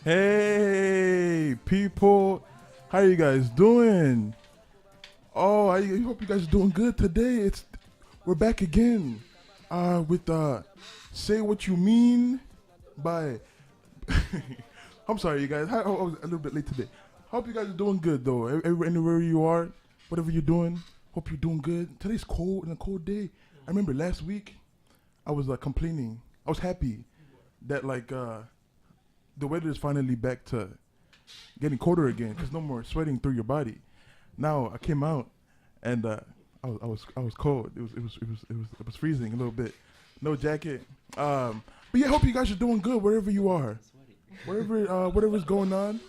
Hey, people, how you guys doing? Oh, I hope you guys are doing good today. We're back again with Say What You Mean by I'm sorry, you guys. I was a little bit late today. Hope you guys are doing good though. Anywhere you are, whatever you're doing, hope you're doing good. Today's cold and a cold day. I remember last week I was complaining. I was happy that the weather is finally back to getting colder again because no more sweating through your body. Now I came out and I was cold. It was freezing a little bit. No jacket. But yeah, hope you guys are doing good wherever you are. Whatever's going on.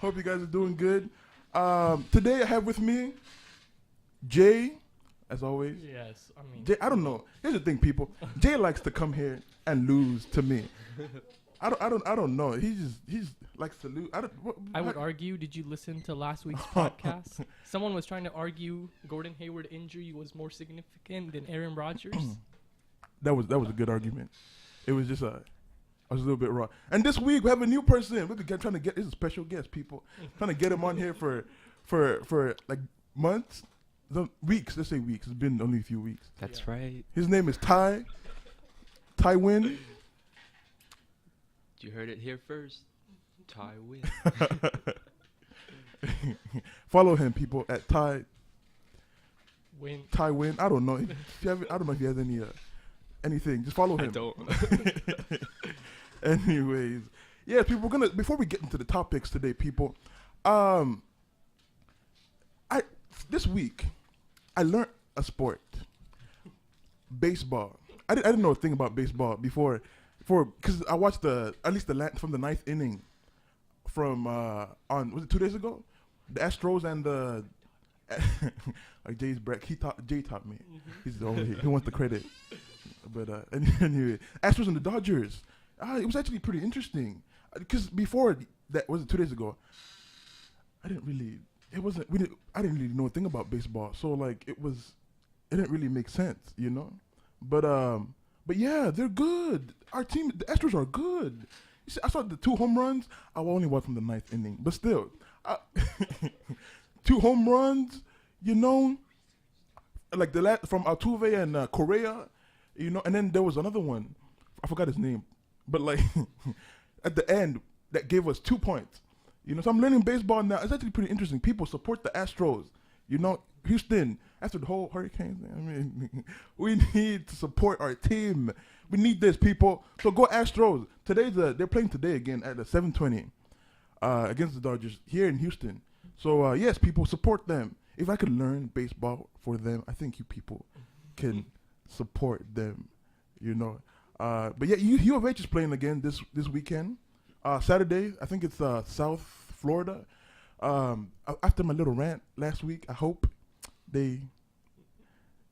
Hope you guys are doing good. Today I have with me Jay, as always. Yes, I mean. Jay, I don't know. Here's the thing, people. Jay likes to come here and lose to me. I don't know. He likes to lose. I would argue. Did you listen to last week's podcast? Someone was trying to argue Gordon Hayward injury was more significant than Aaron Rodgers. That was a good argument. It was just I was a little bit wrong. And this week we have a new person. We're trying to get this is a special guest, people. Trying to get him on here for like months, weeks. Let's say weeks. It's been only a few weeks. That's right. His name is Tai Win. You heard it here first. Tai win. Follow him, people, at Tai Win. Win. I don't know. I don't know if he has anything. Just follow him. I don't. Anyways, yeah, people. Before we get into the topics today, people. This week I learned a sport, baseball. I didn't know a thing about baseball before. Because I watched from the ninth inning from was it 2 days ago? The Astros and the like Jay's Breck. Jay taught me. He wants the credit. But anyway, Astros and the Dodgers. It was actually pretty interesting. Because before that, was it 2 days ago? I didn't really know a thing about baseball. So like it didn't really make sense, you know. But yeah, they're good. Our team, the Astros are good. You see, I saw the 2 home runs. I only watched from the ninth inning, but still, 2 home runs. You know, like the last from Altuve and Correa. You know, and then there was another one. I forgot his name, but like at the end that gave us 2 points. You know, so I'm learning baseball now. It's actually pretty interesting. People support the Astros. You know, Houston, after the whole hurricanes, I mean, we need to support our team. We need this, people. So go Astros. They're playing today again at 7:20 against the Dodgers here in Houston. So yes, people, support them. If I could learn baseball for them, I think you people can support them. You know. But yeah, U of H is playing again this weekend. Saturday, I think it's South Florida. After my little rant last week, I hope they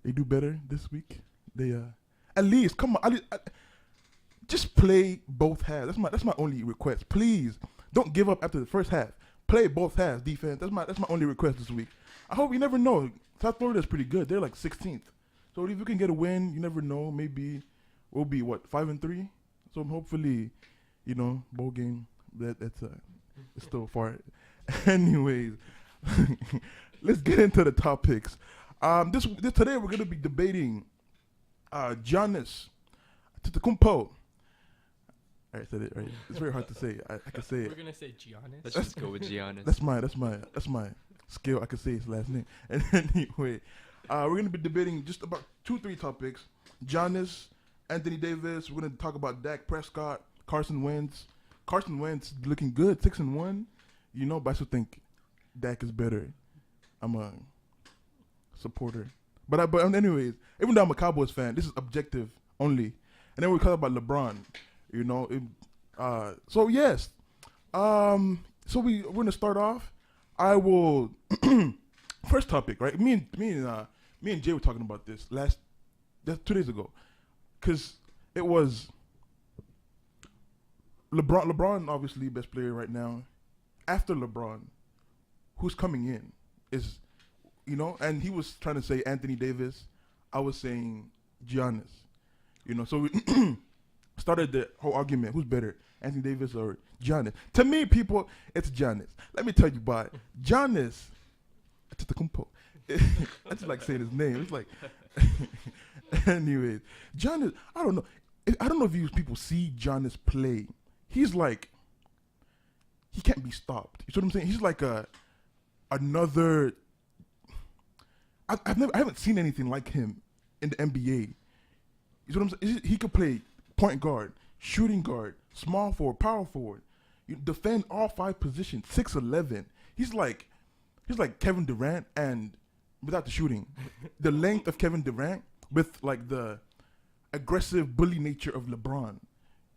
do better this week. They at least come on, just play both halves. That's my only request. Please don't give up after the first half. Play both halves defense. That's my only request this week. I hope. You never know. South Florida is pretty good. They're like 16th. So if you can get a win, you never know. Maybe we'll be 5-3. So hopefully, you know, bowl game. That's it's still far. Anyways, let's get into the topics. Today we're gonna be debating Giannis Antetokounmpo. I said it right. It's very hard to say. I can say it. We're gonna say Giannis. Let's just go with Giannis. That's my skill. I can say his last name. And anyway, we're gonna be debating just about 2-3 topics. Giannis, Anthony Davis. We're gonna talk about Dak Prescott, Carson Wentz. Carson Wentz looking good, 6-1. You know, but I still think Dak is better. I'm a supporter. But anyways, even though I'm a Cowboys fan, this is objective only. And then we talk about LeBron. You know, so yes. So we're gonna start off. I will first topic, right? Me and Jay were talking about this 2 days ago, because it was LeBron obviously best player right now. After LeBron, who's coming in is You know, and he was trying to say Anthony Davis. I was saying Giannis. You know, so we started the whole argument. Who's better, Anthony Davis or Giannis? To me, people, it's Giannis. Let me tell you why. Giannis, I just like saying his name. It's like, anyways, Giannis. I don't know. I don't know if people see Giannis play. He's like, he can't be stopped. You see what I'm saying? He's like another. I haven't seen anything like him in the NBA. You see what I'm saying? He could play point guard, shooting guard, small forward, power forward. You defend all 5 positions. 6'11". He's like Kevin Durant, and without the shooting, the length of Kevin Durant with like the aggressive bully nature of LeBron.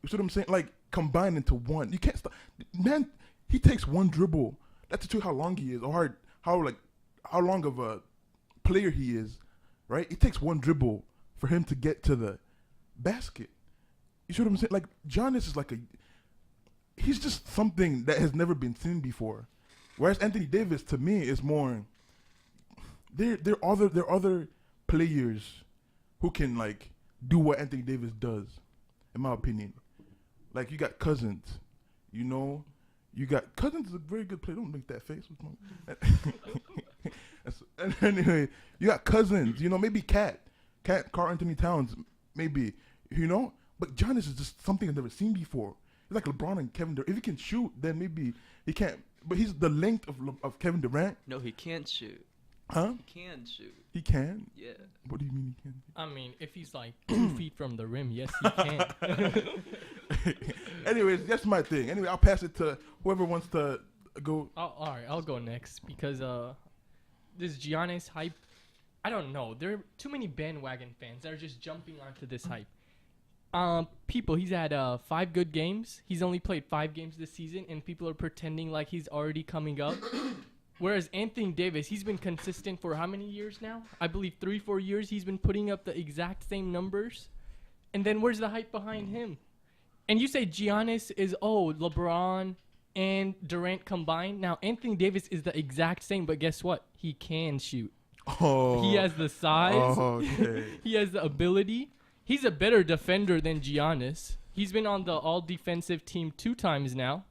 You see what I'm saying? Like combined into one. You can't stop. Man, he takes one dribble. That's to tell you how long he is, or how long of a player he is, right? It takes one dribble for him to get to the basket. You see what I'm saying? Like Giannis is like he's just something that has never been seen before. Whereas Anthony Davis, to me, is more. There are other players who can like do what Anthony Davis does, in my opinion. Like you got Cousins, you know. You got Cousins is a very good player. Don't make that face. And anyway, you got Cousins. You know, maybe Carl Anthony Towns, maybe. You know, but Giannis is just something I've never seen before. He's like LeBron and Kevin Durant. If he can shoot, then maybe he can't. But he's the length of Kevin Durant. No, he can't shoot. Huh? He can shoot. He can? Yeah. What do you mean he can? I mean, if he's like 2 feet from the rim, yes, he can. Anyways, that's my thing. Anyway, I'll pass it to whoever wants to go. All right, I'll go next because this Giannis hype, I don't know. There are too many bandwagon fans that are just jumping onto this hype. People, he's had 5 good games. He's only played 5 games this season, and people are pretending like he's already coming up. Whereas Anthony Davis, he's been consistent for how many years now? I believe 3-4 years. He's been putting up the exact same numbers. And then where's the hype behind him? And you say Giannis is, LeBron and Durant combined. Now, Anthony Davis is the exact same, but guess what? He can shoot. Oh. He has the size. Oh, okay. He has the ability. He's a better defender than Giannis. He's been on the all-defensive team 2 times now.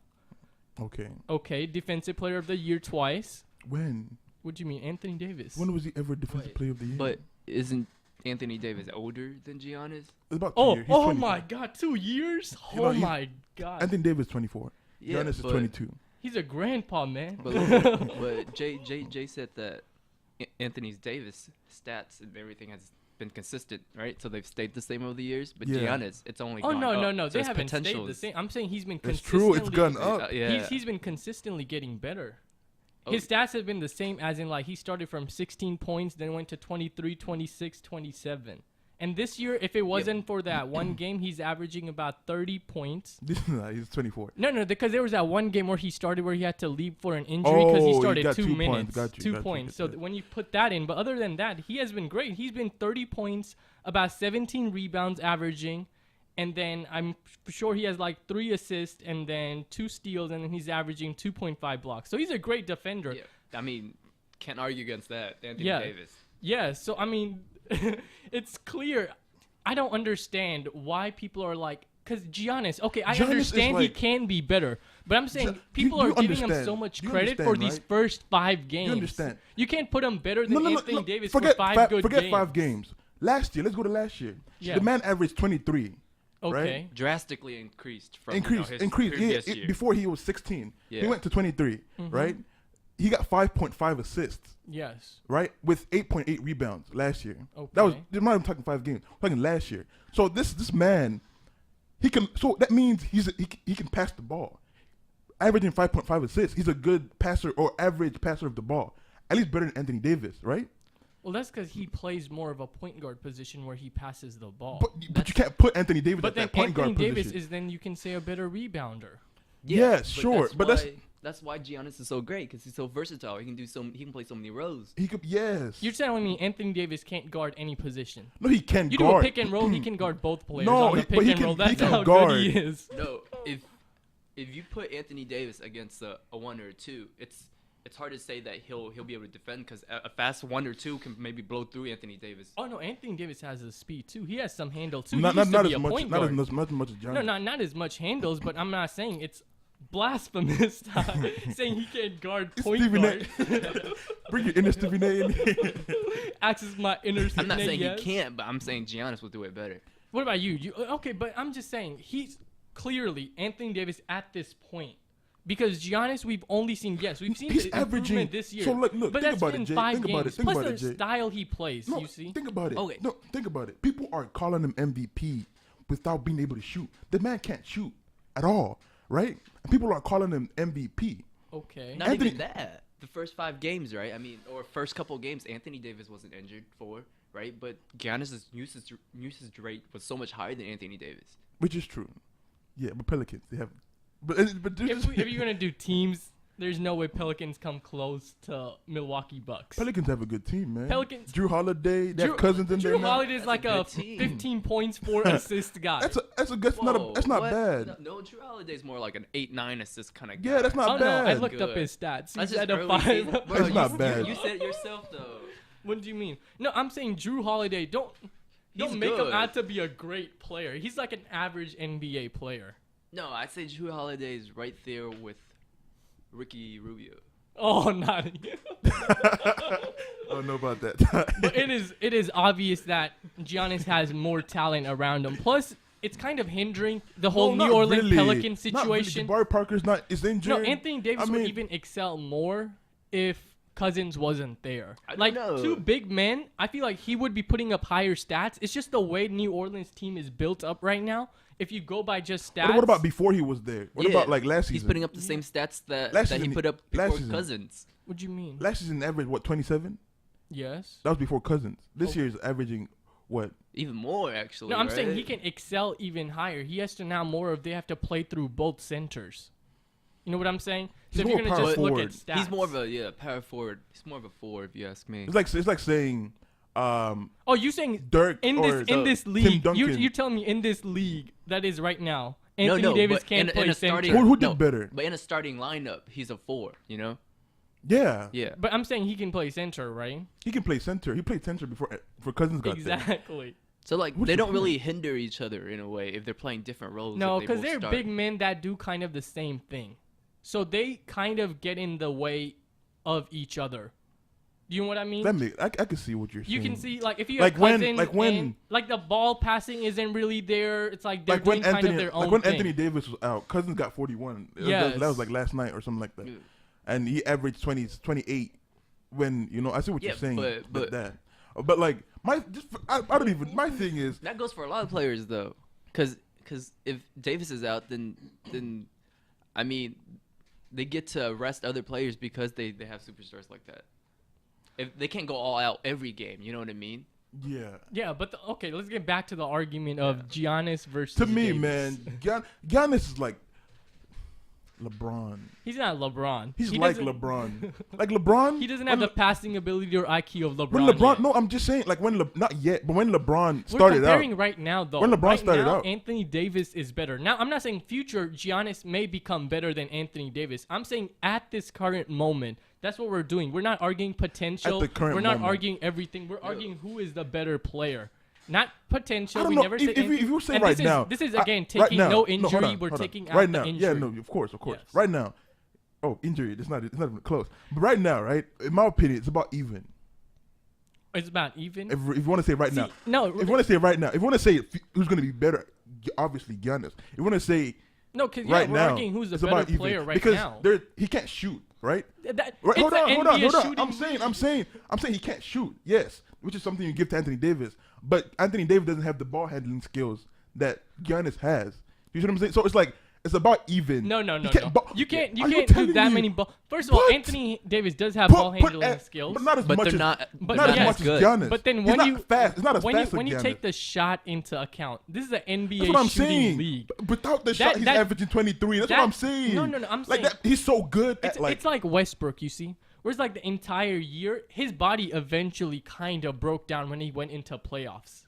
Okay, defensive player of the year twice. When? What do you mean, Anthony Davis? When was he ever defensive player of the year? But isn't Anthony Davis older than Giannis? It's about 2 years. He's 24. My God, 2 years? You know, Oh my God. Anthony Davis 24. Yeah, Giannis is 22. He's a grandpa, man. But Jay said that Anthony Davis stats and everything has been consistent, right? So they've stayed the same over the years. But Yeah. Giannis, it's only gone No. up. They So haven't stayed potential the same. I'm saying he's been It's consistently. true. It's gone up. Yeah. He's been consistently getting better. Oh. His stats have been the same, as in like he started from 16 points, then went to 23, 26, 27. And this year, if it wasn't for that one game, he's averaging about 30 points. He's 24. No, because there was that one game where he started where he had to leave for an injury because he Oh, he started got 2 2 minutes. points. Got you, 2 got you, points. got So you. when you put that in, but other than that, he has been great. He's been 30 points, about 17 rebounds averaging, and then I'm sure he has like 3 assists and then 2 steals, and then he's averaging 2.5 blocks. So he's a great defender. Yeah. I mean, can't argue against that. Anthony Yeah. Davis. Yeah, so I mean, it's clear. I don't understand why people are like, because Giannis, okay, I Giannis is understand he like- can be better, but I'm saying people you are giving him understand. so much You credit for understand, these right? first 5 games. You understand. You can't put him better than Anthony Davis Forget for 5 good forget games. 5 games. Last year, let's go to last year. Yeah. The man averaged 23. Okay. Right? Drastically increased from Increased. his Yeah, previous year. before he was 16. Yeah. He went to 23, right? He got 5.5 assists, Yes. right? With 8.8 rebounds last year. Okay. That was, I'm not even talking 5 games. I'm talking last year. So this man, so that means he can pass the ball. Averaging 5.5 assists, he's a good passer or average passer of the ball. At least better than Anthony Davis, right? Well, that's because he plays more of a point guard position where he passes the ball. But you can't put Anthony Davis But at then that point Anthony guard Davis position. is then you can say a better rebounder. Yes, sure, but that's why Giannis is so great because he's so versatile. He can play so many roles. he could, yes. You're telling me Anthony Davis can't guard any position. No, he can You guard. do a pick and roll, he can guard both players No, on the but pick he and can- roll. he That's can how guard. good he is. No, if you put Anthony Davis against a 1 or a 2, it's hard to say that he'll be able to defend because a fast 1 or 2 can maybe blow through Anthony Davis. Oh no, Anthony Davis has the speed too. He has some handle too. Not He used to be as a much. point Not guard. as much as Giannis. No, not as much handles, but I'm not saying it's blasphemous saying he can't guard point Stephen guard. A. Bring your inner Stephen A. in here. Access my inner. I'm not saying yes. he can't, but I'm saying Giannis will do it better. What about you? Okay, but I'm just saying he's clearly Anthony Davis at this point. Because Giannis, we've only seen we've seen He's the averaging improvement this year. So look, but think that's about been it, Jay. 5 Think games. about it. Think Plus about the it, Jay. style he plays. No, You see? think about it. Okay. No, think about it. People are calling him MVP without being able to shoot. The man can't shoot at all, right? And people are calling him MVP. Okay. Not Anthony- even that. The first 5 games, right? I mean, or first couple games, Anthony Davis wasn't injured for, right? But Giannis' usage rate was so much higher than Anthony Davis. Which is true. Yeah, but Pelicans, they have. But if you're gonna do teams, there's no way Pelicans come close to Milwaukee Bucks. Pelicans have a good team, man. Pelicans- Drew Holiday, they have Cousins in there Drew now. Holiday's like a a good team. 15 points, 4 assist guy. That's not What? bad. No, Drew Holiday's more like an 8-9 assist kind of guy. Yeah, that's not Oh no, bad. I looked up Good. his stats. That's He's just at a early 5. season. Bro, That's you- not you- bad. You said it yourself though. What do you mean? No, I'm saying Drew Holiday. Don't He's make him good. out to be a great player. He's like an average NBA player. No, I'd say Drew Holiday is right there with Ricky Rubio. Oh, not. I don't know about that. But it is obvious that Giannis has more talent around him. Plus, it's kind of hindering the whole No, New not Orleans really. Pelican Not really. situation. Jabari Parker's not is injured. No, Anthony Davis I mean, would even excel more if Cousins wasn't there. I don't Like know. 2 big men, I feel like he would be putting up higher stats. It's just the way New Orleans team is built up right now. If you go by just stats, What about before he was there? What Yeah, about like last season? He's putting up the same stats that Last he season- put up last before season. Cousins. What do you mean? Last season averaged what 27? Yes. That was before Cousins. This Oh. year is averaging what? Even more, actually. No, I'm right? saying he can excel even higher. He has to now more of they have to play through both centers. You know what I'm saying? He's So if you're more gonna power just look forward. at stats, He's more of a power forward. He's more of a 4, if you ask me. It's like saying Oh, you saying Dirk in or this Tim league? Duncan. You're telling me in this league that is right now, No, Anthony no, Davis but can't in play a center. starting, Who did no, better? But in a starting lineup, he's a 4. You know? Yeah. Yeah. But I'm saying he can play center, right? He can play center. He played center before Cousins got there. Exactly. So like What's they the don't point? really hinder each other in a way if they're playing different roles. No, if they because both they're start. big men that do kind of the same thing. So they kind of get in the way of each other. You know what I mean? I can see what you're saying. You can see, like, if you Like have when- Cousins like when- and, like, the ball passing isn't really there. It's like they're like when doing kind Anthony, of their own like when thing. Anthony Davis was out, Cousins got 41. Yes. That was like last night or something like that. Yeah. And he averaged 28 when, I see what Yeah, you're saying. but- that. But like I don't even, my thing is, That goes for a lot of players though, because if Davis is out, then I mean, they get to rest other players because they have superstars like that. If they can't go all out every game, you know what I mean? yeah. Yeah, but okay, let's get back to the argument of Giannis versus To me, Davis. man, Giannis is like LeBron. He's not LeBron. He's He like doesn't- LeBron. Like LeBron. He doesn't have the when passing ability or IQ of LeBron. When LeBron, yet. no, I'm just saying, like when not yet, but when LeBron We're started comparing out, right now, though. When LeBron right started now, out. Anthony Davis is better. Now, I'm not saying future Giannis may become better than Anthony Davis. I'm saying at this current moment, that's what we're doing. We're not arguing potential. At the current We're not moment. arguing everything. We're arguing who is the better player. Not potential. I don't We know. never If, said. if, you- if you say and right this now, this is I- again right taking now- no injury. hold on, We're hold on. taking out right the now. injury. Yeah, no, of course. Yes. Right now, injury. It's not even close. But right now, right, in my opinion, it's about even. It's about even. If you want to say right See, now, no, if you want to say right now, if you want to say who's going to be better, obviously Giannis. If you want to say no, because right we're now, arguing who's the it's about better even. player right because now. he can't shoot, right? That, Right, it's hold an on. NBA shooting I'm saying he can't shoot. Yes, which is something you give to Anthony Davis. But Anthony Davis doesn't have the ball handling skills that Giannis has. You see what I'm saying? So it's like it's about even. No. He can't bo- You can't Are you do telling that me? many ball. First of all, What? Anthony Davis does have ball handling skills. but not as But much they're as not- but not yes. as much as good. Giannis. But then He's when not you fast, it's not as when fast you as Giannis. take the shot into account, this is an NBA That's what I'm shooting saying. league. Without the shot, he's averaging 23. That's what I'm saying. No, I'm saying like that. He's so good at it's like Westbrook. You see, whereas like the entire year, his body eventually kind of broke down when he went into playoffs.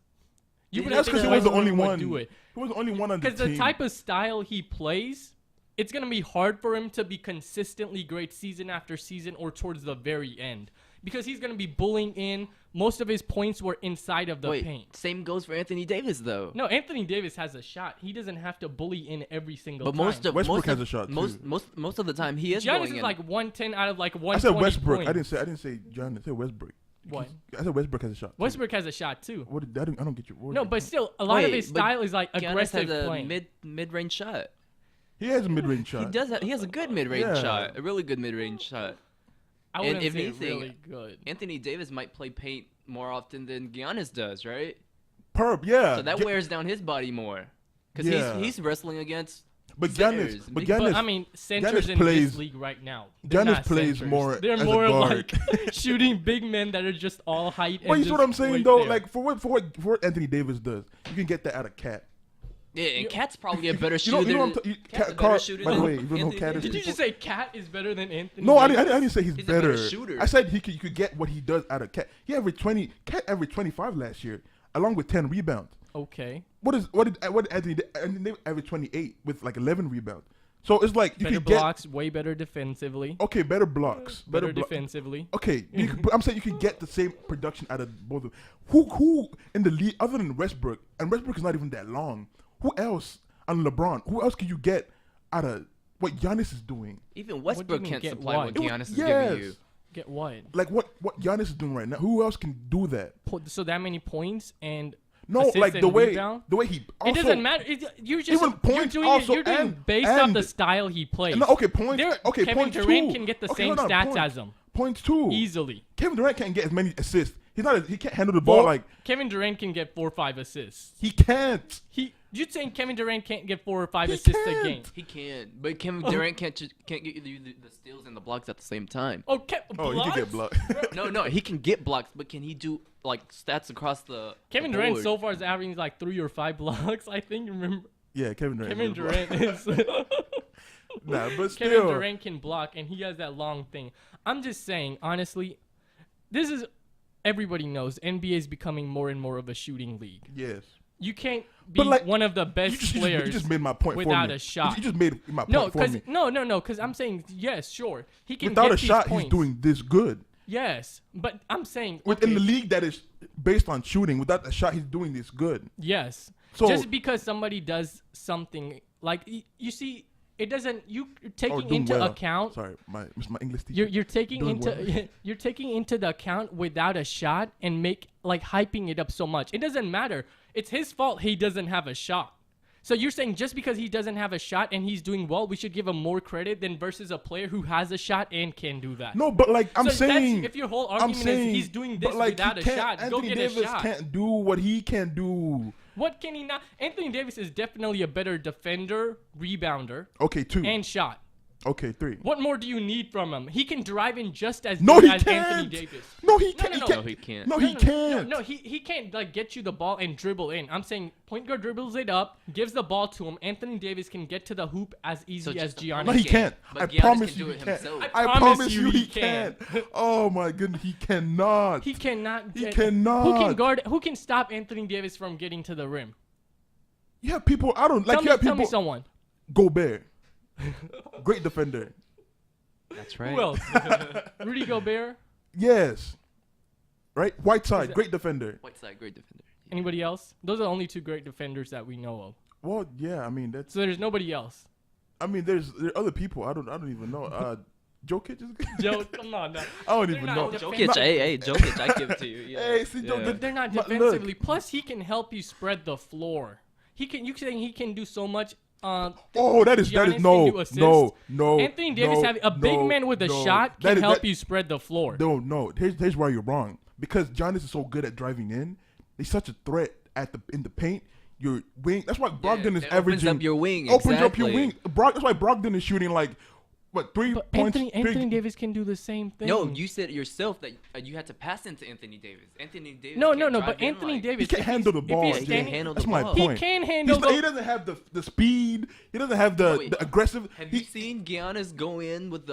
You That's because he was the only one. Do it He was the only one on the because team. the type of style he plays, it's going to be hard for him to be consistently great season after season or towards the very end. Because he's going to be bullying in. Most of his points were inside of the paint. Same goes for Anthony Davis, though. No, Anthony Davis has a shot. He doesn't have to bully in every single time. But Westbrook has a shot too. Most of the time he is Giannis going is in. like 110 out of like I 120 said Westbrook. points. I didn't say Giannis. I said Westbrook. What? I said Westbrook has a shot. Too. Westbrook has a shot too. What? I don't get your word. No, but still, a lot of his Wait, but style is like Giannis aggressive has a playing. mid-range shot. he has a mid-range shot. He does. He has a good mid-range Yeah. shot. A really good mid-range shot. I wouldn't if say anything, really good. Anthony Davis might play paint more often than Giannis does, right? Perp, yeah. So that wears down his body more. Because Yeah. he's wrestling against But centers. Giannis, but Big- Giannis, But I mean, centers Giannis in plays- this league right now. They're Giannis not plays centers. more They're as a more guard. like shooting big men that are just all height. But you and see what just I'm saying right though? there. Like for what Anthony Davis does, you can get that out of Cat. Yeah, and Cat's probably a better You shooter. know what I'm Cat's a better Carl, shooter by the than way, you don't know who Anthony Cat is. did you Davis. just say Cat is better than Anthony? No, I Davis? didn't say he's He's a better better. shooter. I said you could get what he does out of Cat. He averaged 20. Cat averaged 25 last year, along with 10 rebounds. Okay. What did Anthony Davis average 28 with like 11 rebounds? So it's like you Better could get blocks, way better defensively. okay, better blocks, Better blo- defensively. Okay, but I'm saying you can get the same production out of both of them. Who in the league other than Westbrook, and Westbrook is not even that long. Who else on LeBron? Who else can you get out of what Giannis is doing? Even What do you Westbrook mean, can't get supply what? what It was- Giannis is yes. giving you. Get what? Like what Giannis is doing right now. Who else can do that? So that many points and No, assists like and the way rebound? he. Also, It doesn't matter. You're just Even you're points doing also you're doing and- based off and- the style he plays. No, okay, points. There- Okay, Kevin points Durant too. can get the Okay, same hold on, stats points. as him Points too. easily. Kevin Durant can't get as many assists. He can't handle the ball like Kevin Durant can get 4 or 5 assists. he can't. You're saying Kevin Durant can't get 4 or 5 He assists a can't. game? He can, but Kevin Durant can't get you the steals and the blocks at the same time. Oh, Oh, he can get blocked. No, he can get blocks, but can he do like stats across the Kevin the Durant board? so far is averaging like 3 or 5 blocks. I think. Remember, Yeah, Kevin Durant. Kevin Durant is. Nah, but still. Kevin Durant can block, and he has that long thing. I'm just saying, honestly, this is everybody knows NBA is becoming more and more of a shooting league. Yes. You can't be But, like, one of the best players You just made my point without for me. a shot. You just made my point No, for because me. no, because I'm saying yes, sure, he can Without get a these shot, points. he's doing this good. Yes, but I'm saying Within okay, the league that is based on shooting, without a shot, he's doing this good. yes. So- Just because somebody does something like you see, it doesn't. You're taking doing into well. account. Sorry, my English teacher. You're taking Doing into well. you're taking into the account without a shot and make like hyping it up so much. It doesn't matter. It's his fault he doesn't have a shot. So you're saying just because he doesn't have a shot and he's doing well, we should give him more credit than versus a player who has a shot and can do that. No, but like I'm So that's- saying, if your whole I'm argument is saying, he's doing but, this like, without he a can't- shot, go Anthony get Davis a shot. can't do what he can do. What can he not? Anthony Davis is definitely a better defender, rebounder, Okay, 2. and shot. Okay, 3. What more do you need from him? He can drive in just as No, good he as can't. Anthony Davis. No, he No, can't. no, no. No, he can't. No, he can't. No, he can't like get you the ball and dribble in. I'm saying point guard dribbles it up, gives the ball to him. Anthony Davis can get to the hoop as easy as just- Giannis. No, he He can't. can't. But I Giannis promise can you do he it can't. himself. I promise you he can't. Oh my goodness, he cannot. He cannot. He Who cannot. can guard? Who can stop Anthony Davis from getting to the rim? You have people. I don't like. Tell You have me people. someone. Gobert, great defender. That's right. Who else? Rudy Gobert. Yes. Right. Whiteside, that- great defender. Whiteside, great defender. Anybody else? Those are the only 2 great defenders that we know of. Well, yeah. I mean, that's. So there's nobody else. I mean, there are other people. I don't even know. Jokic is. Joe, come on now. I don't They're even not know. defending- Jokic, hey, Jokic, I give it to you. Yeah. Hey, see, Yeah. Jokic- But they're not Look. defensively. Plus, he can help you spread the floor. He can. You saying he can do so much? Oh, that is Giannis can no, do assists. no. Anthony Davis no, having a big no, man with a no. shot That can is- help that- you spread the floor. No. Here's why you're wrong. Because Giannis is so good at driving in. He's such a threat in the paint. Your wing. That's why Brogdon is that opens averaging. up your wing, Opens up your exactly. wing. That's why Brogdon is shooting like what 3 But points. Anthony Davis can do the same thing. No, you said yourself that you had to pass into Anthony Davis. Anthony Davis. No, can't drive but in Anthony like- Davis He can't if handle he's- the ball. If he's He can't standing, handle That's the my ball. point. he can handle He the. doesn't have the speed. He doesn't have the Wait, aggressive. Have you seen Giannis go in with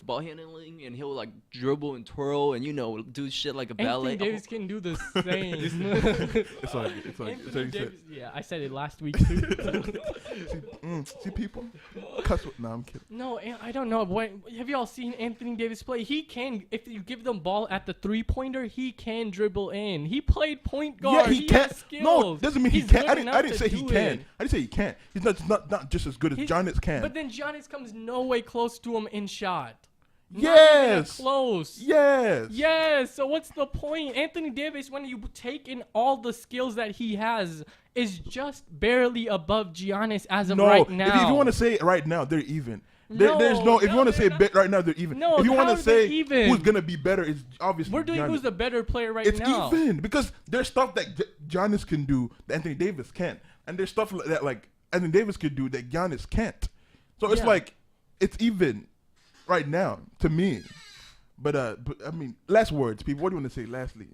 ball handling and he'll like dribble and twirl and do shit like a ballet? Anthony Davis can do the same. It's like Anthony Davis, yeah, I said it last week too. See people? Cuss with, nah, I'm kidding. No, I don't know. Have y'all seen Anthony Davis play? He can, if you give them ball at the 3-pointer, he can dribble in. He played point guard. Yeah, he can. Has skills. No, doesn't mean he He's can't. good I didn't enough say to he do can. it. I didn't say he can't. He's not just as good as Giannis can. But then Giannis comes no way close to him in shot. Yes. Not even close. Yes. Yes. So what's the point? Anthony Davis, when you take in all the skills that he has, is just barely above Giannis as of right now. If you want to say it right now, they're even. No, There's no. If you want to say they're not. right now, they're even. No, if you want how to are they say even? who's gonna be better, it's obviously We're doing Giannis. who's the better player right It's now. even because there's stuff that Giannis can do that Anthony Davis can't, and there's stuff that like Anthony Davis could do that Giannis can't. So it's Yeah. like it's even right now to me. But I mean, last words, people. What do you want to say? Lastly,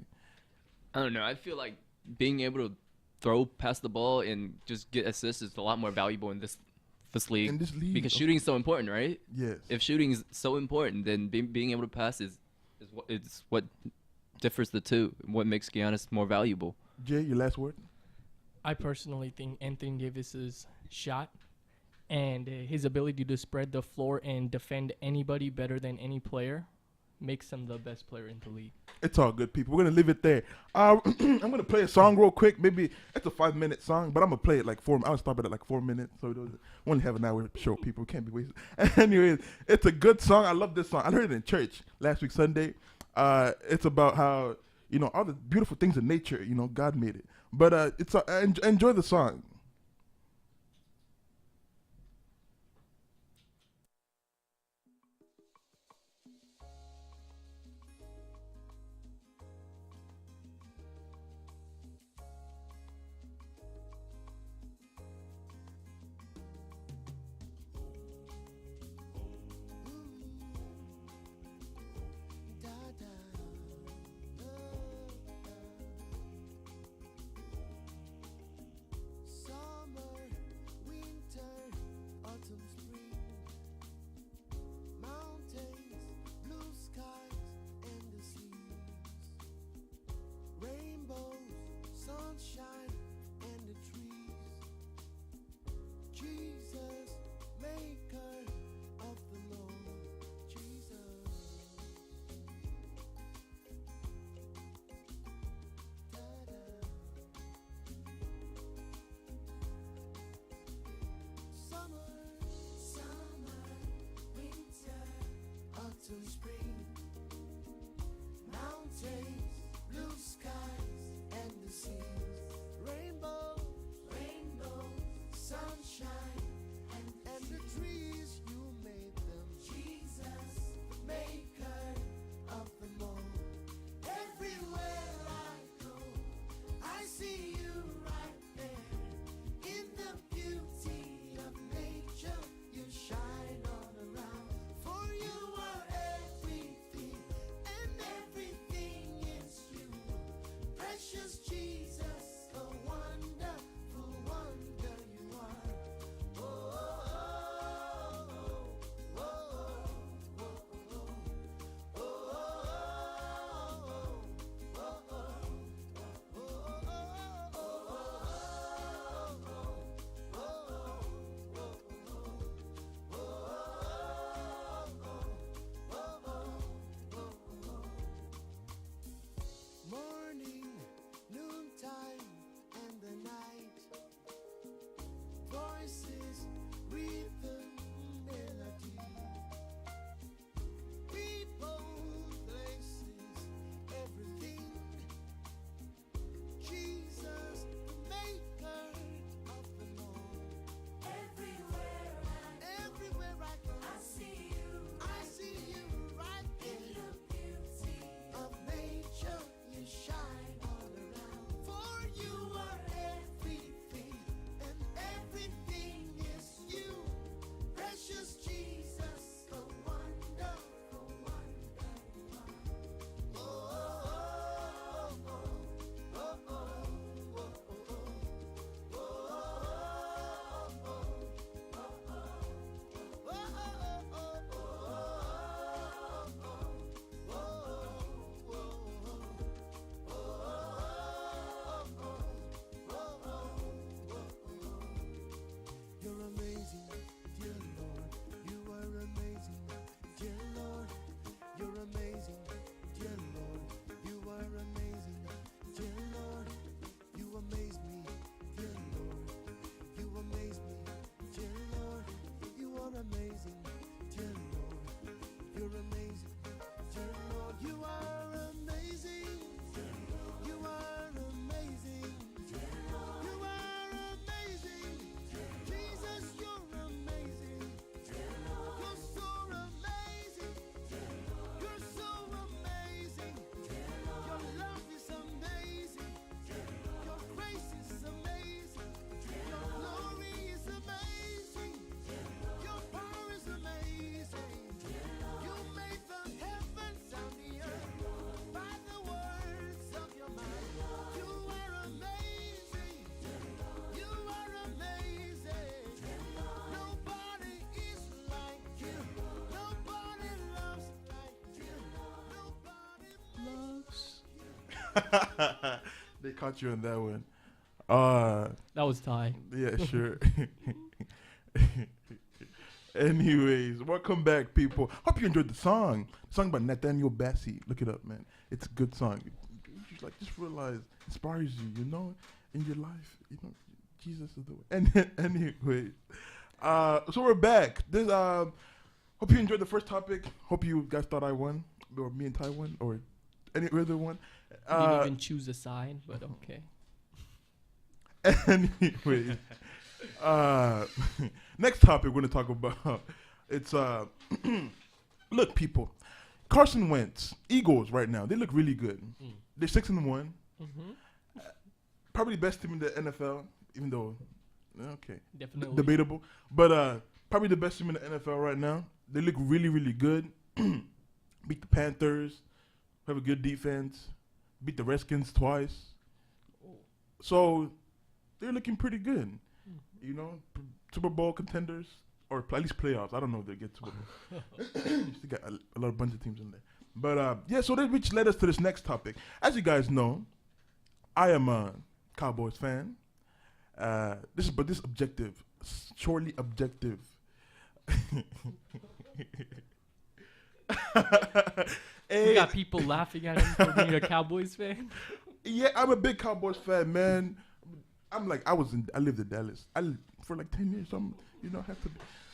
I don't know. I feel like being able to throw past the ball and just get assists is a lot more valuable in this league. In this league, because shooting is so important, right? yes. If shooting is so important, then being able to pass is what differs the two. What makes Giannis more valuable? Jay, your last word. I personally think Anthony Davis's shot and his ability to spread the floor and defend anybody better than any player makes him the best player in the league. It's all good, people. We're gonna leave it there. I'm gonna play a song real quick. Maybe it's a 5-minute song, but I'm gonna play it like 4. I'll stop it at like 4 minutes, so we only have an hour show. People can't be wasted. Anyways, it's a good song. I love this song. I heard it in church last week Sunday. It's about how all the beautiful things in nature. God made it. But enjoy the song. Sunshine and the trees, Jesus, maker of the Lord, Jesus. Summer, winter, autumn, spring, mountains, blue skies, and the seas. They caught you on that one. That was Ty. Yeah, sure. Anyways, welcome back, people. Hope you enjoyed the song. Song by Nathaniel Bassey. Look it up, man. It's a good song. Just realize, inspires you, in your life. Jesus is the way. And anyway, so we're back. This hope you enjoyed the first topic. Hope you guys thought I won, or me and Ty won, or any other one. Didn't even choose a side, but okay. Anyways, next topic we're gonna talk about. It's look, people. Carson Wentz, Eagles right now. They look really good. They're 6-1. Mm-hmm. Probably the best team in the NFL, even though, okay, Definitely debatable. But probably the best team in the NFL right now. They look really, really good. Beat the Panthers. Have a good defense. Beat the Redskins twice. So they're looking pretty good. Super Bowl contenders, or at least playoffs. I don't know if they get Super Bowl. They got a bunch of teams in there. But yeah, so that which led us to this next topic. As you guys know, I am a Cowboys fan. This objective, surely objective. We got people laughing at him for being a Cowboys fan. Yeah, I'm a big Cowboys fan, man. I lived in Dallas. For like 10 years.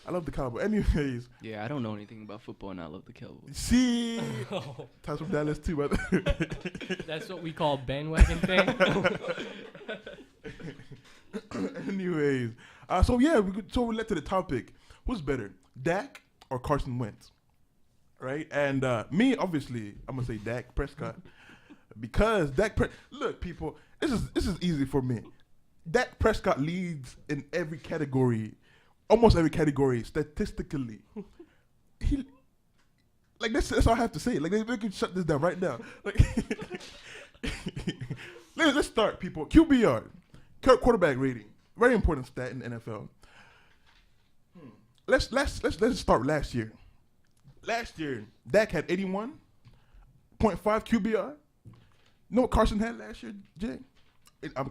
I love the Cowboys. Anyways. Yeah, I don't know anything about football, and I love the Cowboys. See, Ty's from Dallas too. But That's what we call bandwagon fan. anyways, so we led to the topic. Who's better, Dak or Carson Wentz? Right? And me, obviously, I'm gonna say Dak Prescott because look, people, this is easy for me. Dak Prescott leads in every category, almost every category statistically. That's all I have to say. Like, they can shut this down right now. Like, let's start, people. QBR, quarterback rating, very important stat in the NFL. Let's start last year. Last year, Dak had 81.5 QBR. You know what Carson had last year, Jay? I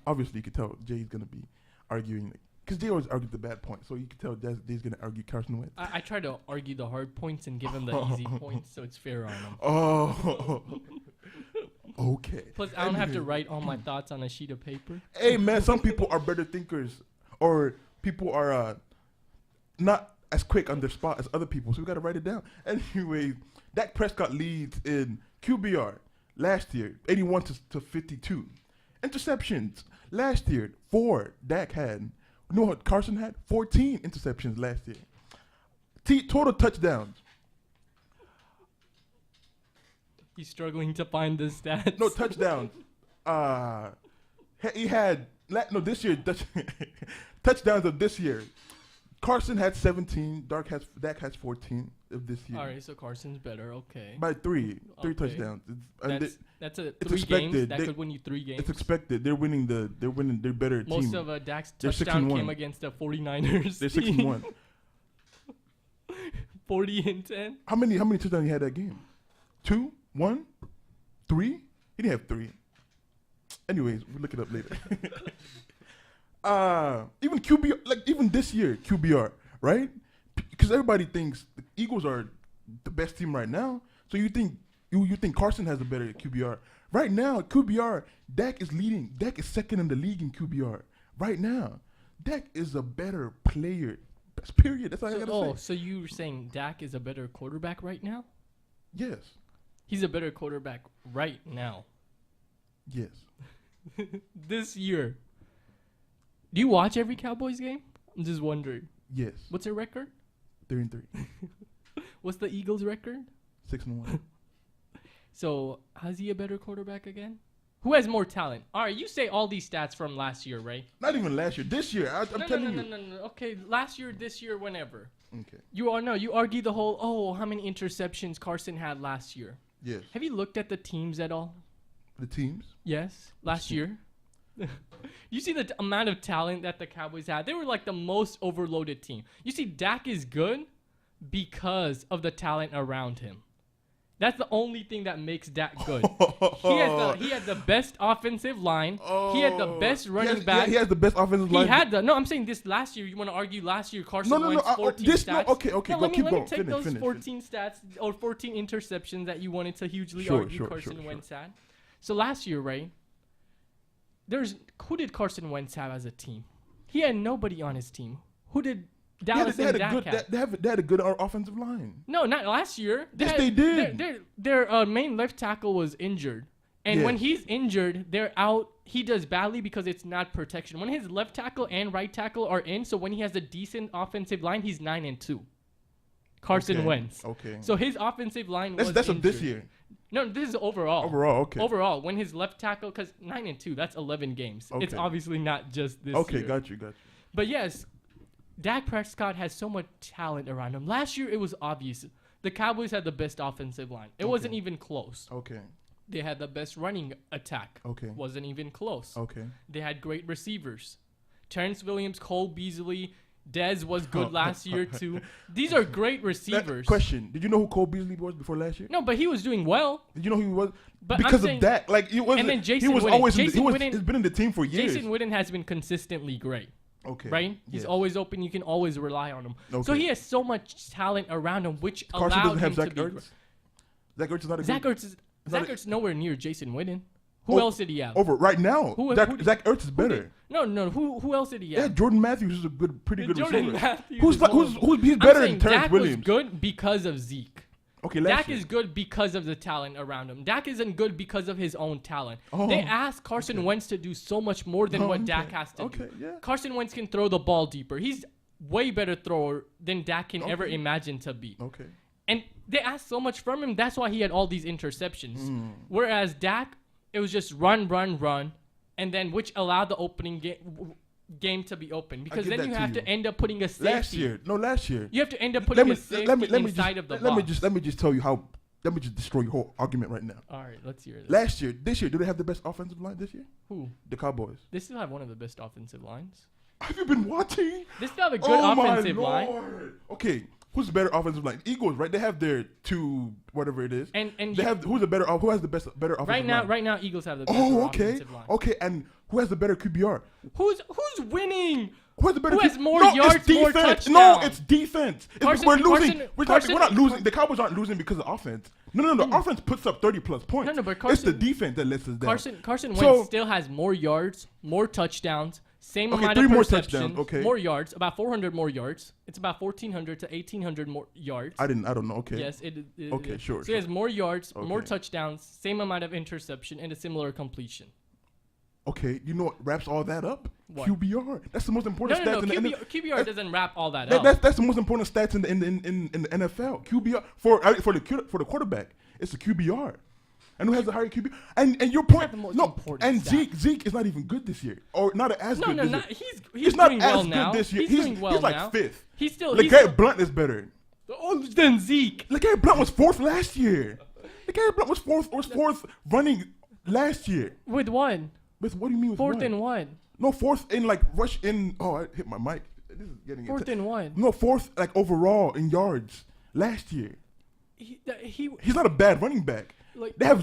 obviously, you could tell Jay's going to be arguing. Because Jay always argued the bad points. So you can tell Jay's going to argue Carson Wentz. I try to argue the hard points and give him the easy points so it's fair on him. Oh. Okay. Plus, I don't have to write all my thoughts on a sheet of paper. Hey, man, some people are better thinkers. Or people are not as quick on their spot as other people. So we got to write it down. Anyway, Dak Prescott leads in QBR last year, 81 to 52. Interceptions last year, 4. Dak had. You know what Carson had? 14 interceptions last year. Total touchdowns. He's struggling to find the stats. No, touchdowns. He had this year touchdowns of this year. Carson had 17. Dak has 14 of this year. All right, so Carson's better. Okay. By 3 Okay. touchdowns. That's a it's 3 expected. games. That could win you 3 games. It's expected. They're winning. They're better team. Most of Dak's They're touchdown 6-1. came against the 49ers. They're team. 6-1. 40-10. How many touchdowns he had that game? 2, 1, 3. He didn't have 3. Anyways, we'll look it up later. Even QBR, even this year, QBR, right? Because everybody thinks the Eagles are the best team right now. So you think Carson has a better QBR. Right now, QBR, Dak is leading. Dak is second in the league in QBR. Right now. Dak is a better player. Period. That's all I gotta say. So you were saying Dak is a better quarterback right now? Yes. He's a better quarterback right now. Yes. This year. Do you watch every Cowboys game? I'm just wondering. Yes. What's their record? 3-3. What's the Eagles' record? 6-1. So, how's he a better quarterback again? Who has more talent? All right, you say all these stats from last year, right? Not even last year. This year. I'm telling you. No. Okay, last year, this year, whenever. Okay. You argue the whole, how many interceptions Carson had last year. Yes. Have you looked at the teams at all? The teams? Yes, last year. You see the amount of talent that the Cowboys had. They were like the most overloaded team. You see, Dak is good because of the talent around him. That's the only thing that makes Dak good. He had the best offensive line. He had the best running back. He has the best offensive line. I'm saying this last year. You want to argue last year Carson Wentz 14 stats? Okay. Let Keep me going. take those Finish. 14 stats or 14 interceptions that you wanted to hugely Sure, argue sure, Carson sure. Wentz had. So last year, right? Who did Carson Wentz have as a team? He had nobody on his team. Who did Dallas and Dak have? They had a good offensive line. No, not last year. Yes, they did. Their main left tackle was injured. And when Yes. he's injured, they're out. He does badly because it's not protection. When his left tackle and right tackle are in, so when he has a decent offensive line, he's 9-2. Carson Wentz. Okay. So his offensive line was That's of injured. this year. No, this is overall. Overall, okay. Overall, when his left tackle, because 9-2, that's 11 games. It's Okay. obviously not just this Okay, year. got you. But yes, Dak Prescott has so much talent around him. Last year, it was obvious. The Cowboys had the best offensive line. It wasn't even close. Okay. They had the best running attack. Okay. Wasn't even close. Okay. They had great receivers. Terrence Williams, Cole Beasley, Dez was good last year too. These are great receivers. Question: Did you know who Cole Beasley was before last year? No, but he was doing well. Did you know who he was? But because I'm of saying- that, like he was. And then Jason he was Witten. always. Jason Witten- He's been in the team for years. Jason Witten has been consistently great. Okay. Right? He's Yes. always open. You can always rely on him. So Okay. he has so much talent around him, which Carson allowed doesn't him have to Zach be. Ertz. Zach Ertz is not a Zach good. Ertz is not Zach a- Ertz nowhere near Jason Witten. Who Oh, else did he have? Over right now. Who did- Zach Ertz is Who better. did- No. Who else did he Yeah, have? Jordan Matthews is a pretty good Jordan receiver. Matthews Who's is he's horrible. better I'm than saying Terrence Dak Williams? was good because of Zeke. Okay, last Dak year. is good because of the talent around him. Dak isn't good because of his own talent. Oh, They asked Carson Wentz to do so much more than what okay. Dak has to do. Okay, yeah. Carson Wentz can throw the ball deeper. He's way better thrower than Dak can ever Okay. imagine to be. Okay. And they asked so much from him. That's why he had all these interceptions. Hmm. Whereas Dak, it was just run, and then which allowed the opening game to be open. Because give then that you to have you. to end up putting a safety. Last year. You have to end up putting a safety inside just, of the let me box. just tell you how. Let me just destroy your whole argument right now. All right, let's hear it. This year, do they have the best offensive line this year? Who? The Cowboys. They still have one of the best offensive lines. Have you been watching? They still have a good Oh offensive my line. Lord. Okay, who's the better offensive line? Eagles, right? They have their two, whatever it is. And they have who has the better better offensive line? Right now, Eagles have the better Oh, okay, offensive line. okay, and who has the better QBR? Who's winning? Who has the better? Who has more no, yards, it's more defense. No, touchdowns? it's defense. Carson- We're losing. Carson- we're Carson- not losing. The Cowboys aren't losing because of offense. No. The offense puts up 30+ points. No, but it's Carson- the defense that lets us down. Carson Wentz So- still has more yards, more touchdowns, same Okay, amount 3 of more receptions, touchdowns, okay. more yards, about 400 more yards. It's about 1,400 to 1,800 more yards. I don't know. Okay. Yes, it Okay, is. sure, So he has more yards, more Okay. touchdowns, same amount of interception, and a similar completion. Okay, you know what wraps all that up? What? QBR. That's the most important No. stats in the QBR doesn't wrap all that That- up. that's the most important stats in the NFL. QBR for the quarterback, it's the QBR. And who has the higher QBR? And your point, not the most no. important And stat. Zeke is not even good this year, or not as good. This year. He's not doing as well good now. this year. He's doing well he's like now. 5th. He's still. LeGarrette Blunt is better. Than Zeke. LeGarrette Blunt was 4th last year. LeGarrette Blunt was fourth running last year. With one. With what do you mean with Fourth one? and one. No, 4th in like rush in. Oh, I hit my mic. This is getting Fourth and one. No, 4th like overall in yards last year. He He's not a bad running back. Like- They have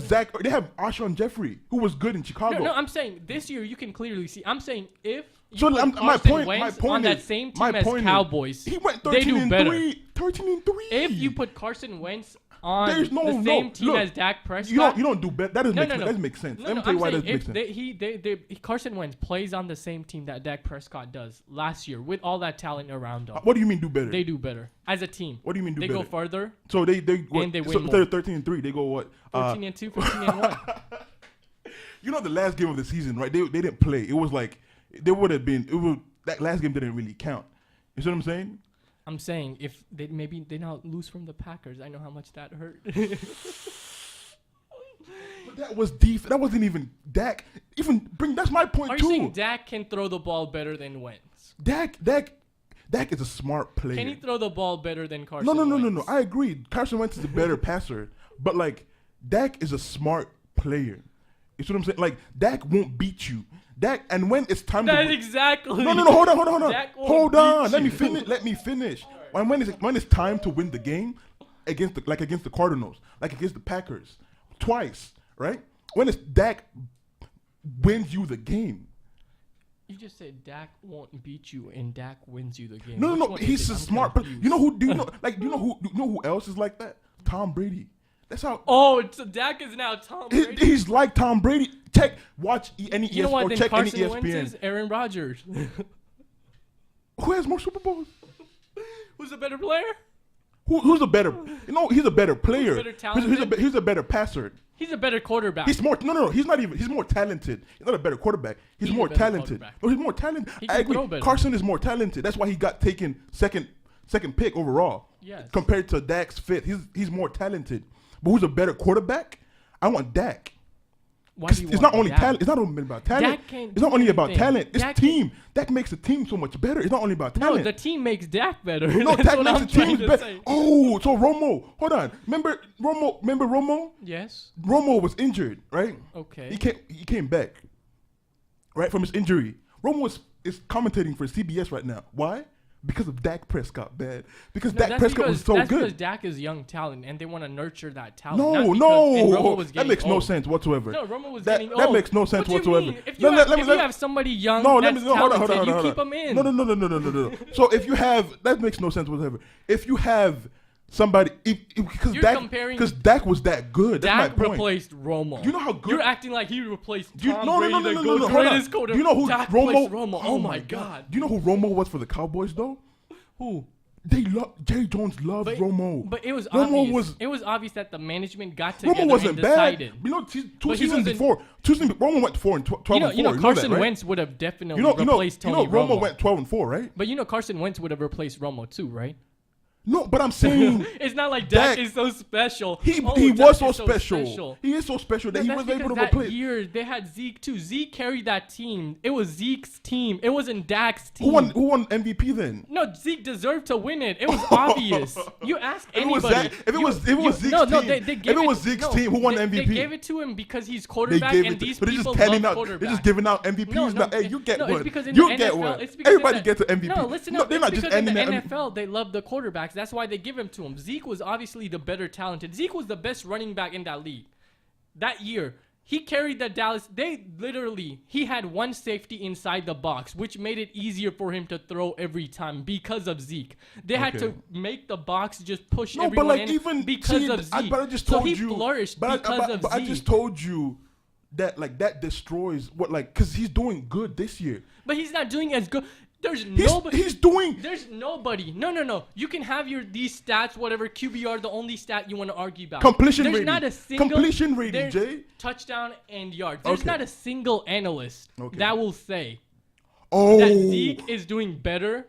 Alshon Jeffrey, who was good in Chicago. No, I'm saying this year you can clearly see. I'm saying if you So put my Carson point Wentz is, on that same my team as point is, Cowboys, he went they 13 do and better. 3. 13 and 3. If you put Carson Wentz on There's the same team look, as Dak Prescott, you don't do better. That doesn't No, make no, sense. no. That doesn't make sense. No, Let me no, tell you I'm why that saying doesn't make sense. if Carson Wentz plays on the same team that Dak Prescott does last year with all that talent around him, What do you mean do better? they do better as a team. What do you mean do They better? go further, So they what, and they win so more. instead of 13 and 3, they go what? 14 and 2, 15 and 1. You know the last game of the season, right? They didn't play. It was like they would have been. It was that last game didn't really count. You see what I'm saying? I'm saying if they now lose from the Packers, I know how much that hurt. But that was defense. That wasn't even Dak. That's my point Are too. you saying Dak can throw the ball better than Wentz? Dak is a smart player. Can he throw the ball better than Carson No. Wentz? I agree. Carson Wentz is a better passer, but like Dak is a smart player. You see what I'm saying? Like Dak won't beat you. Dak, and when it's time That's to exactly. no, hold on. Dak won't Hold on. beat Let me you. finish. Let me finish. When it's time to win the game, against the Cardinals, like against the Packers, twice, right? When it's Dak wins you the game. You just said Dak won't beat you, and Dak wins you the game. No, Which no, one he's is it? a I'm smart. But confused. you know who? Do you know? Like, you know who else is like that? Tom Brady. That's how. Oh, so Dak is now Tom Brady. He's like Tom Brady. Watch any You know what? ESPN or Then check any Carson Wentz ESPN. is Aaron Rodgers. Who has more Super Bowls? Who's a better player? Who's a better? You know, he's a better player. better talented? He's a better passer. He's a better quarterback. He's more. No. He's not even. He's more talented. He's not a better quarterback. He's He's a more better talented. quarterback. No, he's more talented. He I can agree. throw better. Carson is more talented. That's why he got taken second pick overall. Yes. Compared to Dak's fifth, he's more talented. But who's a better quarterback? I want Dak. Why do you It's want not only Dak? talent. It's not only about talent. Dak can't It's not do only about anything. talent. It's Dak team. Dak makes the team so much better. It's not only about No, talent. the team makes Dak better. No, That's Dak what makes I'm the trying team to better. say. Oh, so Romo. Hold on. Remember Romo? Yes. Romo was injured, right? Okay. He came back, right, from his injury. Romo is commentating for CBS right now. Why? Because of Dak Prescott, man. Because No, Dak that's Prescott because, was so that's because good. Dak is young talent, and they want to nurture that talent. No, not because, and no. Romo was That getting makes no old. sense whatsoever. No, Romo was That- getting that old. makes no sense What do you whatsoever. mean? If you have somebody young No, that's hold on. talented, you keep him in. No. So if you have, that makes no sense whatsoever. If you have somebody, You're comparing- because Dak was that good. That's Dak my point. replaced Romo. Do you know how good? You're acting like he replaced Do you- Tom no, no, Brady, no, no, the no, GOAT, no, hold on. greatest quarterback. Do you know who Dak Romo? replaced Romo. Oh my God. Do you know who Romo was for the Cowboys though? Who? Jerry Jones loved Romo. But it was Romo obvious. It was obvious that the management got together Romo wasn't and bad. decided. You know, But two he seasons wasn't- before, Romo went 4 and 12 and 4. You know, Carson that, right? Wentz would have definitely You know, replaced Tony Romo Romo. went 12 and 4, right? But you know, Carson Wentz would have replaced Romo too, right? No, but I'm saying It's not like Dak Dak- is so special. he Oh, he Dak was so is special. He is so special that No, he that's was able to because that replace. year they had Zeke too. Zeke carried that team. It was Zeke's team. It wasn't Dak's team. Who won MVP then? No, Zeke deserved to win it. It was obvious. You ask If it was anybody. Zach- if it was Zeke's team- they if gave it was Zeke's team, who won they, MVP? They gave it to him because he's They quarterback, gave and it, these but they're people just handing love out. quarterbacks. They're just giving out MVPs now. Hey, you get no, one. It's because in You the get NFL, one. it's because Everybody in gets an MVP. No, listen No, up. they're It's not just because in the ending that. NFL, they love the quarterbacks. That's why they give him to him. Zeke was obviously the better talented. Zeke was the best running back in that league. That year, he carried the Dallas. He had one safety inside the box, which made it easier for him to throw every time because of Zeke. They had Okay. to make the box just push No, but everyone like in even because see, of Zeke. but I just so told he you. flourished but because of but Zeke. I just told you that like that destroys what like because he's doing good this year. But he's not doing as good. There's nobody. He's doing. There's nobody. No. You can have these stats, whatever QBR, the only stat you want to argue about. Completion There's rating. not a single Completion rating, there's Jay. Touchdown and yards. There's Okay. not a single analyst Okay. that will say Oh, that Zeke is doing better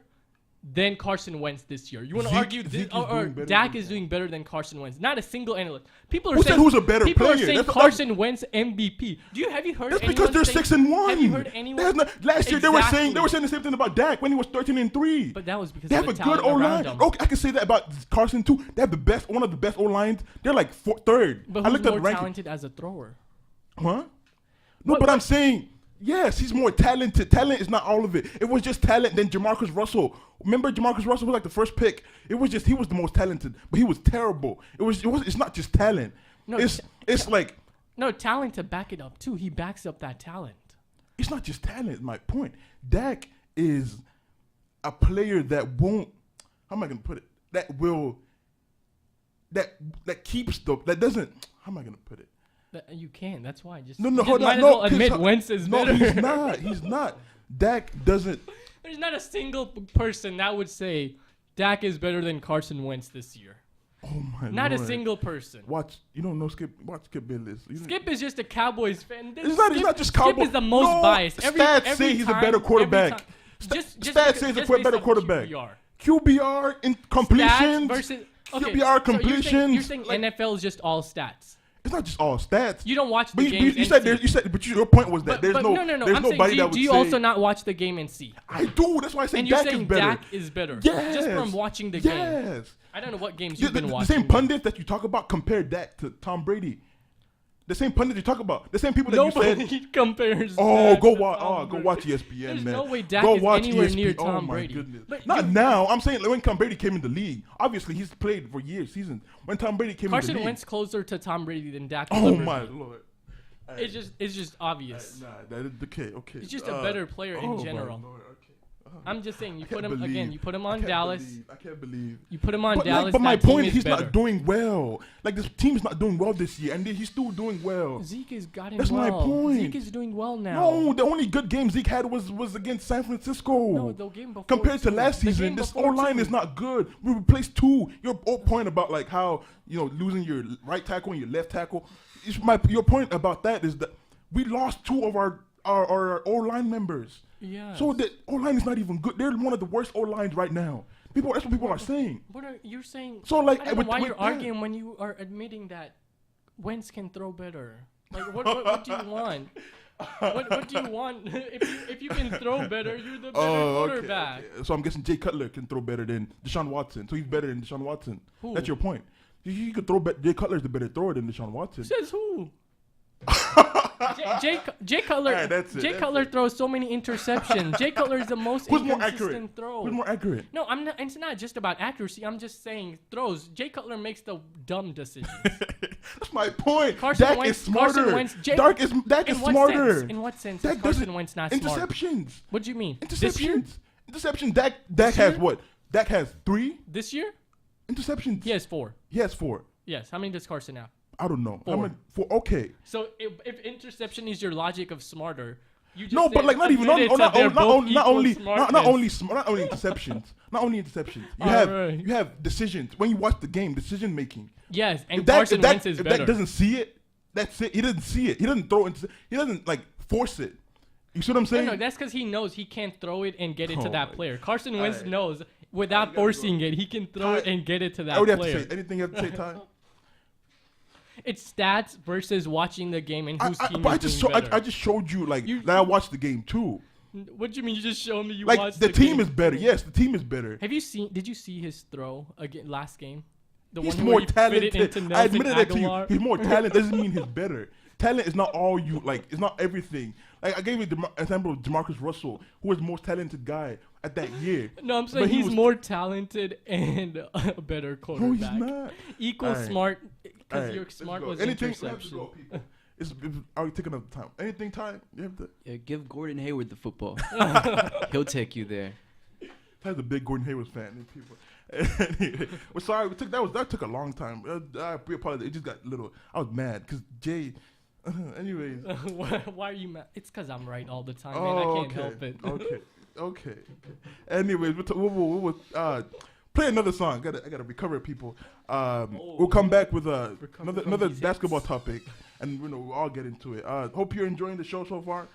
than Carson Wentz this year. You want to Zeke- argue this, Zeke is or doing better Dak than- is doing better than Carson Wentz? Not a single analyst. People are Who said saying who's a better people are player? saying That's- Carson Wentz MVP. Have you heard? That's anyone because they're say- 6-1. Have you heard anyone? Last year they were saying Exactly. the same thing about Dak when he was 13-3. But that was because They of have a the good talent O around line. him. Okay, I can say that about Carson too. They have one of the best O lines. They're like third. But I who's looked at more the ranking. talented as a thrower? Huh? No, What- but I'm saying, yes, he's more talented. Talent is not all of it. It was just talent than Jamarcus Russell. Remember Jamarcus Russell was like the first pick. It was just he was the most talented, but he was terrible. It's not just talent. No, it's like No, talent to back it up too. He backs up that talent. it's not just talent. My point. Dak is a player that won't. How am I gonna put it? That will. That keeps that doesn't. How am I gonna put it? You can. That's why. Just No, you hold might on. as No, well admit Wentz is no, better. he's not. He's not. Dak doesn't. There's not a single person that would say Dak is better than Carson Wentz this year. Oh my Not Lord. a single person. Watch. You don't know Skip. Watch Skip Bayless. Skip is just a Cowboys fan. It's not just Cowboys. Skip is the most No, biased. stats say he's a better quarterback. Just Stats because- say he's a just based better on quarterback. QBR. QBR in Stats completions. versus okay, QBR so completions. you're saying like, NFL is just all stats. it's not just all stats. You don't watch the But games. you and said see. but your point was that But there's no. there's I'm saying, nobody that would do you say. also not watch the game and see? I do. That's why I say And you're Dak is saying better. Dak is better. Yes. Just from watching the game. Yes. I don't know what games The, you've the, been the watching. same pundits that you talk about compare Dak to Tom Brady. The same pundits you talk about. The same people that you said. Nobody compares. Oh, Dak go to watch. Tom Oh, go Brady. watch ESPN, There's man. no way Dak Go is watch anywhere ESPN. near Oh Tom my Brady. goodness. But Not you- now. I'm saying like, when Tom Brady came in the league. Obviously, he's played for years, seasons. When Tom Brady came in Carson the league. Wentz closer to Tom Brady than Dak. Oh will ever my be. lord. It's just obvious. Nah, that is okay. He's just a better player in oh my general. lord, okay. I'm just saying, you I can't put him again. believe- You put him I on can't Dallas. I can't believe. You put him on But, Dallas. but my that team point is is he's better. not doing well. Like this team is not doing well this year, and he's still doing well. Zeke has gotten That's my well. point. Zeke is doing well now. No, the only good game Zeke had was against San Francisco. No, the game before Compared to too. last The season, game this before O line too. is not good. We replaced two. Your whole point about like how losing your right tackle and your left tackle. Your point about that is that we lost two of our O line members. Yeah. So the O line is not even good. They're one of the worst O lines right now. That's what people are saying. What are you saying? So, like, I don't know with- why with you're that- arguing when you are admitting that Wentz can throw better. Like, what do you want? What do you want? if you can throw better, you're the better quarterback. Okay. So I'm guessing Jay Cutler can throw better than Deshaun Watson. So he's better than Deshaun Watson. Who? That's your point. He could throw better. Jay Cutler's the better thrower than Deshaun Watson. Says who? Jay Cutler. Alright, that's it, Jay that's Cutler it. throws so many interceptions. Jay Cutler is the most Who's more inconsistent accurate? throw. Who's more accurate? No, I'm not. It's not just about accuracy. I'm just saying throws. Jay Cutler makes the dumb decisions. That's my point. Carson Dak Wentz- is smarter. Carson Wentz- Jay- Dak is In what smarter. sense? In what sense Dak is Carson doesn't- Wentz not smart? Interceptions. What do you mean? This year? Interception. Dak has year? what? Dak has 3 This year? interceptions. He has 4. He has 4. Yes. How many does Carson have? I don't know. 4. 4. Okay. So if interception is your logic of smarter, you just No, but like not even not only interceptions. Not only interceptions. Alright. You have decisions when you watch the game. Decision making. Yes, and If Dak- Carson if Dak- Wentz is if better. Dak doesn't see it, that's it. He doesn't see it. He doesn't throw it. He doesn't like force it. You see what I'm saying? No, that's because he knows he can't throw it and get it to Oh that my- player. Carson Wentz Alright. knows without gotta forcing it, he can throw it Ty- and get it to I that would have to player. say anything you have to say, Ty. It's stats versus watching the game and whose team But is doing better. I just showed you like You- that I watched the game too. What do you mean? You just showed me you Like watched the team game? is better. Yes, the team is better. Have you seen? Did you see his throw again last game? The He's one more where he fit it talented. into I Nelson admitted that to you. Aguilar? He's more talented. Doesn't mean he's better. Talent is not all you like. It's not everything. Like I gave you the example of Jamarcus Russell, who was the most talented guy at that year. No, I'm saying But he he's was- more talented and a better No, quarterback. he's not. Equal Alright. smart because Alright, your let's smart go. was Anything, we have to interception. go, people. It's already taking up time. Anything, Ty? You have to. Yeah, give Gordon Hayward the football. He'll take you there. Ty's a big Gordon Hayward fan. People. Anyway, we're sorry. That took a long time. I apologize. It just got little. I was mad because Jay. Anyways. Why are you mad? It's because I'm right all the time, man. Oh, I can't help it. Okay. Anyways, we'll play another song. I gotta recover, people. We'll come back with Recover from another these basketball topic, and we'll all get into it. Hope you're enjoying the show so far.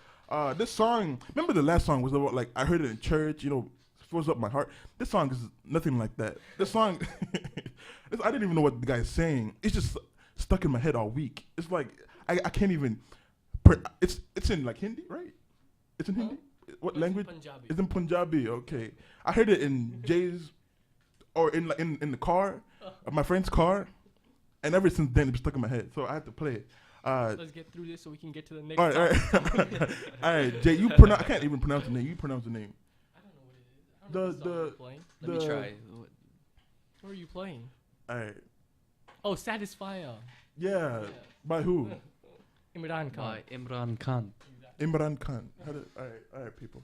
This song, remember the last song was about like I heard it in church. Fills up my heart. This song is nothing like that. This song, I didn't even know what the guy's saying. It's just stuck in my head all week. It's like I can't even. It's in like Hindi, right? It's in Hindi. What language? Punjabi. It's in Punjabi. Okay, I heard it in Jay's, or in the car, my friend's car, and ever since then it's stuck in my head. So I had to play it. Let's get through this so we can get to the next. All right, topic. all right, Jay. I can't even pronounce the name. You pronounce the name. I don't know what it is. I don't know what song you're playing. Let me try. What are you playing? All right. Oh, Satisfier. Yeah. By who? Imran Khan. By Imran Khan. Imran Khan. All right, people.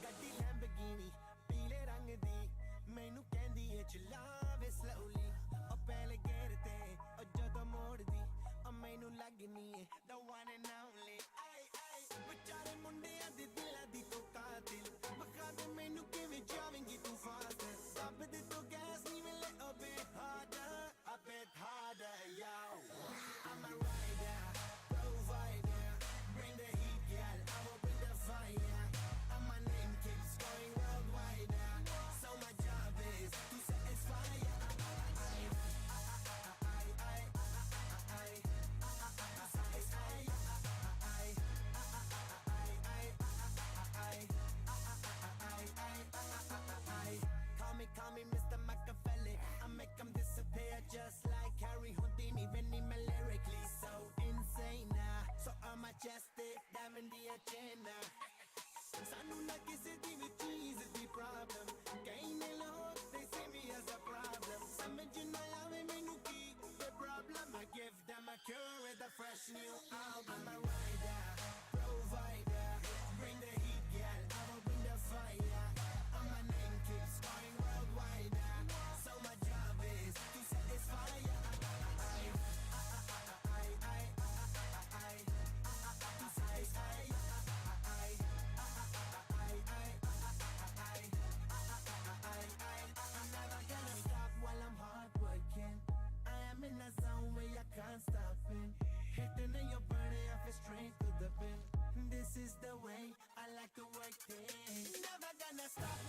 ਗੱਡੀ ਲੈਂਬਗੀਨੀ ਪੀਲੇ ਰੰਗ ਦੀ ਮੈਨੂੰ ਕਹਿੰਦੀ ਏ ਚਲਾਵੇ slowly ਉਹ ਪਹਿਲੇ ਗੇਰ ਤੇ ਉਹ ਜਦੋਂ ਮੋੜਦੀ ਉਹ ਮੈਨੂੰ ਲੱਗਨੀ ਏ the one and only ਆਈ ਆਈ ਵਿਚਾਰੇ ਮੁੰਡਿਆਂ ਦੇ ਦਿਲਾਂ ਦੀ ਤੂੰ ਕਾਤਿਲ ਵਖਾ ਦੇ देना सानू ना किसी दी भी चीज दी प्रॉब्लम कहीं ने लोग they see me as a problem समझ ना आवे मैनू की the problem I give them a cure with a fresh new album I'm a rider provider bring the heat girl I will bring the fire and my name keeps going worldwide so my job is to satisfy in a zone where you can't stop it. Hitting in your body, I feel straight to the pin. This is the way I like to work things. Never gonna stop